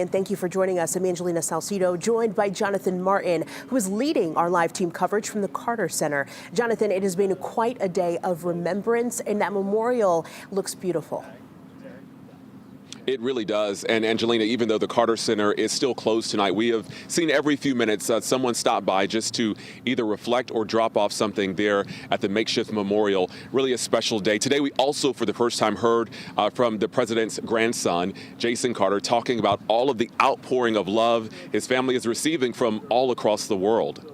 And thank you for joining us. I'm Angelina Salcido, joined by Jonathan Martin, who is leading our live team coverage from the Carter Center. Jonathan, it has been quite a day of remembrance, and that memorial looks beautiful. It really does. And Angelina, even though the Carter Center is still closed tonight, we have seen every few minutes someone stop by just to either reflect or drop off something there at the makeshift memorial. Really a special day. Today, we also, for the first time, heard from the president's grandson, Jason Carter, talking about all of the outpouring of love his family is receiving from all across the world.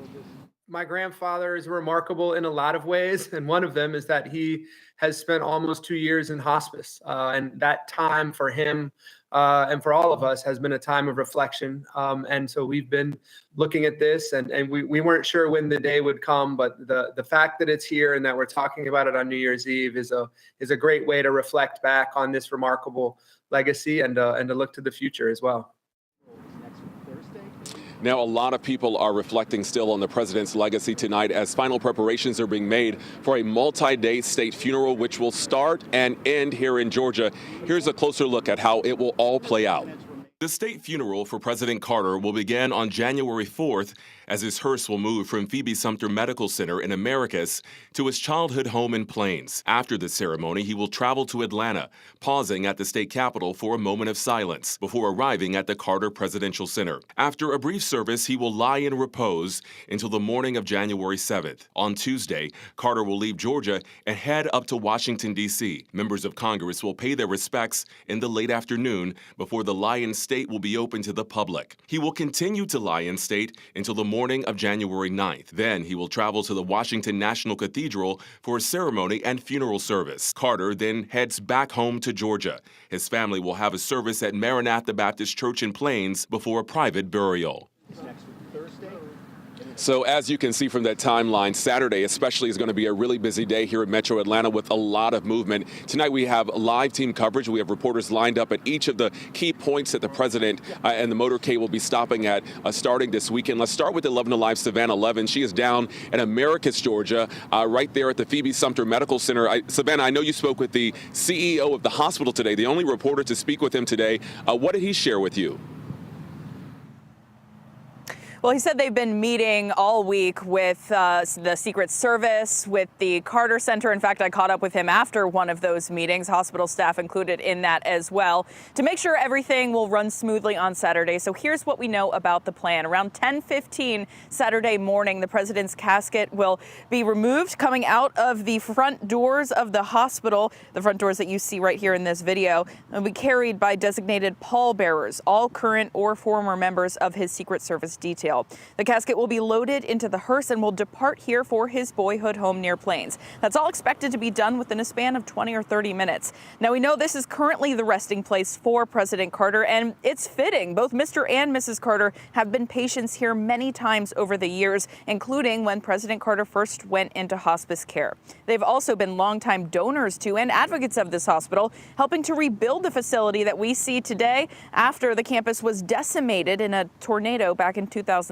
My grandfather is remarkable in a lot of ways, and one of them is that he has spent almost 2 years in hospice, and that time for him and for all of us has been a time of reflection. And so we've been looking at this, and we weren't sure when the day would come, but the fact that it's here and that we're talking about it on New Year's Eve is a great way to reflect back on this remarkable legacy and to look to the future as well. Now, a lot of people are reflecting still on the president's legacy tonight as final preparations are being made for a multi-day state funeral, which will start and end here in Georgia. Here's a closer look at how it will all play out. The state funeral for President Carter will begin on January 4th as his hearse will move from Phoebe Sumter Medical Center in Americus to his childhood home in Plains. After the ceremony, he will travel to Atlanta, pausing at the state capitol for a moment of silence before arriving at the Carter Presidential Center. After a brief service, he will lie in repose until the morning of January 7th. On Tuesday, Carter will leave Georgia and head up to Washington, D.C. Members of Congress will pay their respects in the late afternoon before the lie in state will be open to the public. He will continue to lie in state until the morning of January 9th. Then he will travel to the Washington National Cathedral for a ceremony and funeral service. Carter then heads back home to Georgia. His family will have a service at Maranatha Baptist Church in Plains before a private burial. So as you can see from that timeline, Saturday especially is going to be a really busy day here at Metro Atlanta with a lot of movement. Tonight we have live team coverage. We have reporters lined up at each of the key points that the president and the motorcade will be stopping at starting this weekend. Let's start with 11 Alive Savannah 11. She is down in Americus, Georgia, right there at the Phoebe Sumter Medical Center. Savannah, I know you spoke with the CEO of the hospital today, the only reporter to speak with him today. What did he share with you? Well, he said they've been meeting all week with the Secret Service, with the Carter Center. In fact, I caught up with him after one of those meetings, hospital staff included in that as well, to make sure everything will run smoothly on Saturday. So here's what we know about the plan. Around 10:15 Saturday morning, the president's casket will be removed coming out of the front doors of the hospital, the front doors that you see right here in this video, and will be carried by designated pallbearers, all current or former members of his Secret Service detail. The casket will be loaded into the hearse and will depart here for his boyhood home near Plains. That's all expected to be done within a span of 20 or 30 minutes. Now, we know this is currently the resting place for President Carter, and it's fitting. Both Mr. and Mrs. Carter have been patients here many times over the years, including when President Carter first went into hospice care. They've also been longtime donors to and advocates of this hospital, helping to rebuild the facility that we see today after the campus was decimated in a tornado back in 2007.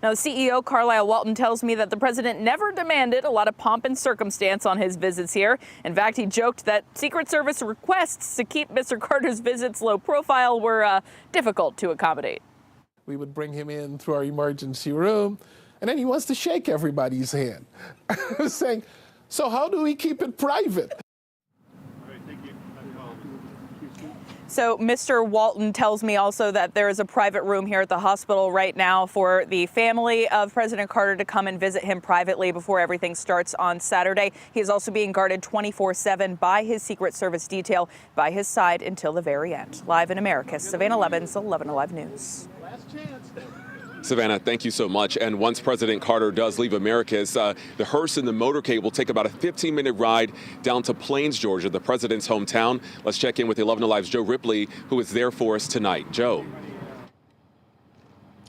Now, the CEO, Carlisle Walton, tells me that the president never demanded a lot of pomp and circumstance on his visits here. In fact, he joked that Secret Service requests to keep Mr. Carter's visits low profile were difficult to accommodate. We would bring him in through our emergency room, and then he wants to shake everybody's hand, saying, "So how do we keep it private?" So Mr. Walton tells me also that there is a private room here at the hospital right now for the family of President Carter to come and visit him privately before everything starts on Saturday. He is also being guarded 24/7 by his Secret Service detail by his side until the very end. Live in Americus, Savannah 11's 11 Alive News. Savannah, thank you so much. And once President Carter does leave Americus, the hearse and the motorcade will take about a 15-minute ride down to Plains, Georgia, the president's hometown. Let's check in with 11 Alive's Joe Ripley, who is there for us tonight. Joe.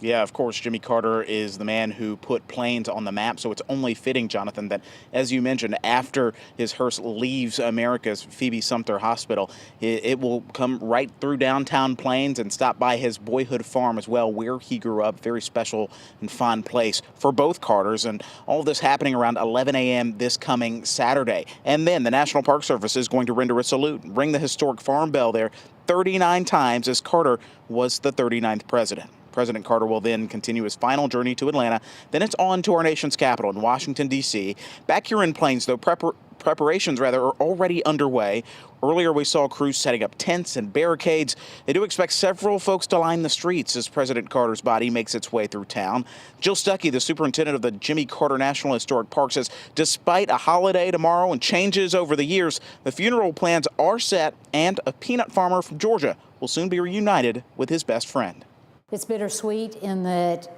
Yeah, of course, Jimmy Carter is the man who put Plains on the map, so it's only fitting, Jonathan, that, as you mentioned, after his hearse leaves Americus Phoebe Sumter Hospital, it will come right through downtown Plains and stop by his boyhood farm as well, where he grew up. Very special and fun place for both Carters, and all of this happening around 11 a.m. this coming Saturday. And then the National Park Service is going to render a salute, ring the historic farm bell there 39 times, as Carter was the 39th president. President Carter will then continue his final journey to Atlanta. Then it's on to our nation's capital in Washington, D.C. Back here in Plains, though, preparations are already underway. Earlier, we saw crews setting up tents and barricades. They do expect several folks to line the streets as President Carter's body makes its way through town. Jill Stuckey, the superintendent of the Jimmy Carter National Historic Park, says despite a holiday tomorrow and changes over the years, the funeral plans are set, and a peanut farmer from Georgia will soon be reunited with his best friend. It's bittersweet in that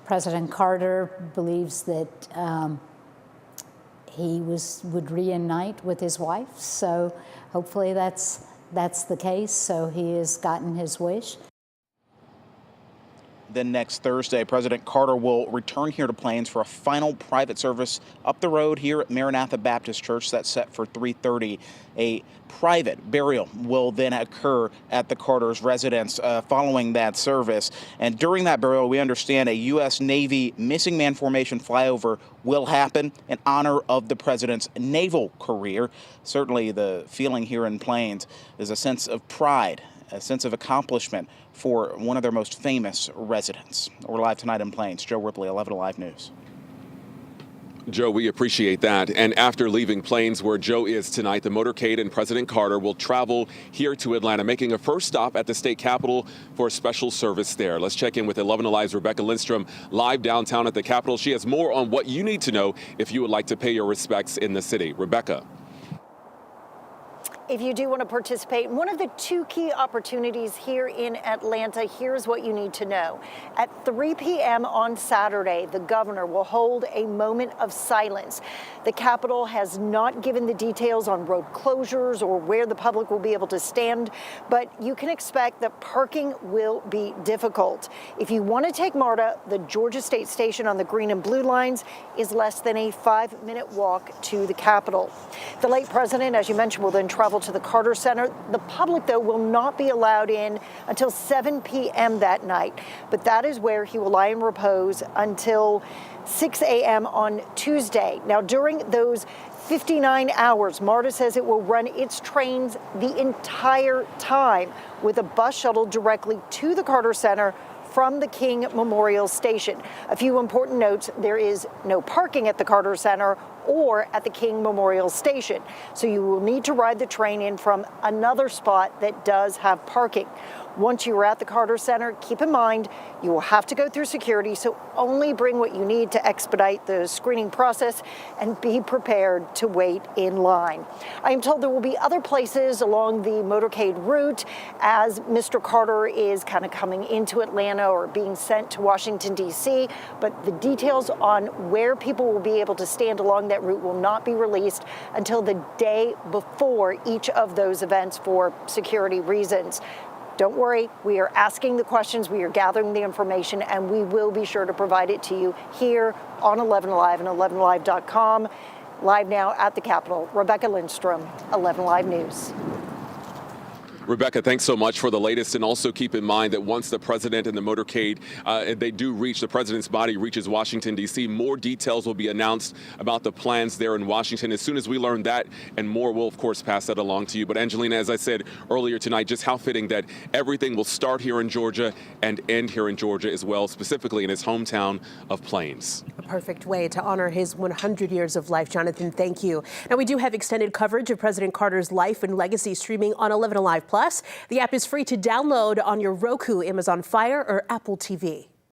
President Carter believes that he would reunite with his wife. So hopefully that's the case. So he has gotten his wish. Then next Thursday, President Carter will return here to Plains for a final private service up the road here at Maranatha Baptist Church. That's set for 3:30. A private burial will then occur at the Carter's residence following that service. And during that burial, we understand a U.S. Navy missing man formation flyover will happen in honor of the president's naval career. Certainly the feeling here in Plains is a sense of pride, a sense of accomplishment for one of their most famous residents. We're live tonight in Plains. Joe Ripley, 11 Alive News. Joe, we appreciate that. And after leaving Plains, where Joe is tonight, the motorcade and President Carter will travel here to Atlanta, making a first stop at the state capitol for a special service there. Let's check in with 11 Alive's Rebecca Lindstrom, live downtown at the Capitol. She has more on what you need to know if you would like to pay your respects in the city. Rebecca. If you do want to participate, one of the two key opportunities here in Atlanta, here's what you need to know. At 3 p.m. on Saturday, the governor will hold a moment of silence. The Capitol has not given the details on road closures or where the public will be able to stand, but you can expect that parking will be difficult. If you want to take MARTA, the Georgia State Station on the green and blue lines is less than a 5-minute walk to the Capitol. The late president, as you mentioned, will then travel to the Carter Center. The public, though, will not be allowed in until 7 p.m. that night, but that is where he will lie in repose until 6 a.m. on Tuesday. Now, during those 59 hours, MARTA says it will run its trains the entire time with a bus shuttle directly to the Carter Center from the King Memorial Station. A few important notes: there is no parking at the Carter Center or at the King Memorial Station, so you will need to ride the train in from another spot that does have parking. Once you are at the Carter Center, keep in mind you will have to go through security, so only bring what you need to expedite the screening process and be prepared to wait in line. I am told there will be other places along the motorcade route as Mr. Carter is kind of coming into Atlanta or being sent to Washington, D.C., but the details on where people will be able to stand along that route will not be released until the day before each of those events for security reasons. Don't worry, we are asking the questions, we are gathering the information, and we will be sure to provide it to you here on 11 Alive and 11alive.com. Live now at the Capitol, Rebecca Lindstrom, 11 Alive News. Rebecca, thanks so much for the latest. And also keep in mind that once the president and the motorcade, the president's body reaches Washington, D.C., more details will be announced about the plans there in Washington. As soon as we learn that and more, we'll, of course, pass that along to you. But Angelina, as I said earlier tonight, just how fitting that everything will start here in Georgia and end here in Georgia as well, specifically in his hometown of Plains. A perfect way to honor his 100 years of life. Jonathan, thank you. Now, we do have extended coverage of President Carter's life and legacy streaming on 11 Alive Plus. The app is free to download on your Roku, Amazon Fire, or Apple TV.